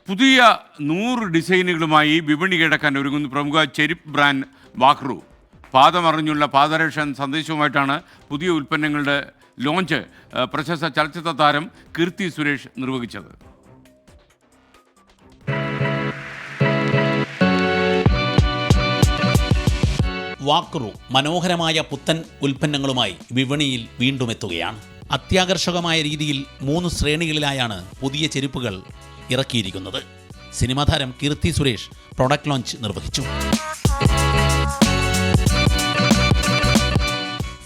പുതിയ 100 ഡിസൈനുകളുമായി വിപണി കിടക്കാൻ ഒരുങ്ങുന്ന പ്രമുഖ ചെരുപ്പ് ബ്രാൻഡ് വാക്രു. പാദമറിഞ്ഞുള്ള പാദരക്ഷ സന്ദേശവുമായിട്ടാണ് പുതിയ ഉൽപ്പന്നങ്ങളുടെ ലോഞ്ച് പ്രശസ്ത ചലച്ചിത്ര താരം കീർത്തി സുരേഷ് നിർവഹിച്ചത്. വാക്രു മനോഹരമായ പുത്തൻ ഉൽപ്പന്നങ്ങളുമായി വിപണിയിൽ വീണ്ടും എത്തുകയാണ്. അത്യാകർഷകമായ രീതിയിൽ 3 ശ്രേണികളിലായാണ് പുതിയ ചെരുപ്പുകൾ ഇറക്കിയിരിക്കുന്നത്. സിനിമാ താരം കീർത്തി സുരേഷ് പ്രൊഡക്റ്റ് ലോഞ്ച് നിർവഹിച്ചു.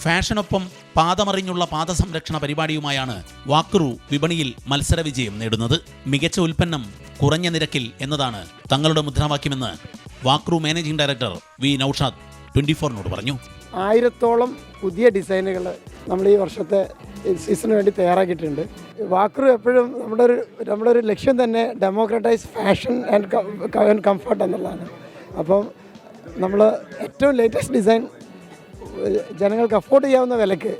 ഫാഷനൊപ്പം പാദമറിഞ്ഞുള്ള പാദസംരക്ഷണ പരിപാടിയുമായാണ് വാക്രു വിപണിയിൽ മത്സര വിജയം നേടുന്നത്. മികച്ച ഉൽപ്പന്നം കുറഞ്ഞ നിരക്കിൽ എന്നതാണ് തങ്ങളുടെ മുദ്രാവാക്യമെന്ന് വാക്രു മാനേജിംഗ് ഡയറക്ടർ വി നൌഷാദ് 24-നോട് പറഞ്ഞു. 1000-ഓളം പുതിയ ഡിസൈനുകൾ നമ്മൾ ഈ വർഷത്തെ സീസണിന് വേണ്ടി തയ്യാറാക്കിയിട്ടുണ്ട്. വാക്രു എപ്പോഴും നമ്മുടെ ഒരു ലക്ഷ്യം തന്നെ ഡെമോക്രറ്റൈസ് ഫാഷൻ ആൻഡ് കംഫർട്ട് എന്നുള്ളതാണ്. അപ്പം നമ്മൾ ഏറ്റവും ലേറ്റസ്റ്റ് ഡിസൈൻ ജനങ്ങൾക്ക് അഫോർഡ് ചെയ്യാവുന്ന വിലക്ക്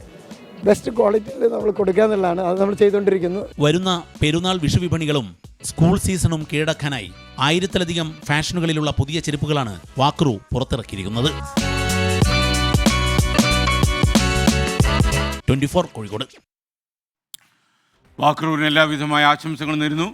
ബെസ്റ്റ് ക്വാളിറ്റിയിൽ നമ്മൾ കൊടുക്കുക എന്നുള്ളതാണ്. അത് നമ്മൾ ചെയ്തുകൊണ്ടിരിക്കുന്നു. വരുന്ന പെരുന്നാൾ വിഷു വിപണികളും സ്കൂൾ സീസണും കീഴടക്കാനായി 1000-ലധികം ഫാഷനുകളിലുള്ള പുതിയ ചെരുപ്പുകളാണ് വാക്രു പുറത്തിറക്കിയിരിക്കുന്നത്. 24 കോഴിക്കോട്. വാക്രുവിന് എല്ലാവിധമായ ആശംസകൾ നേരുന്നു.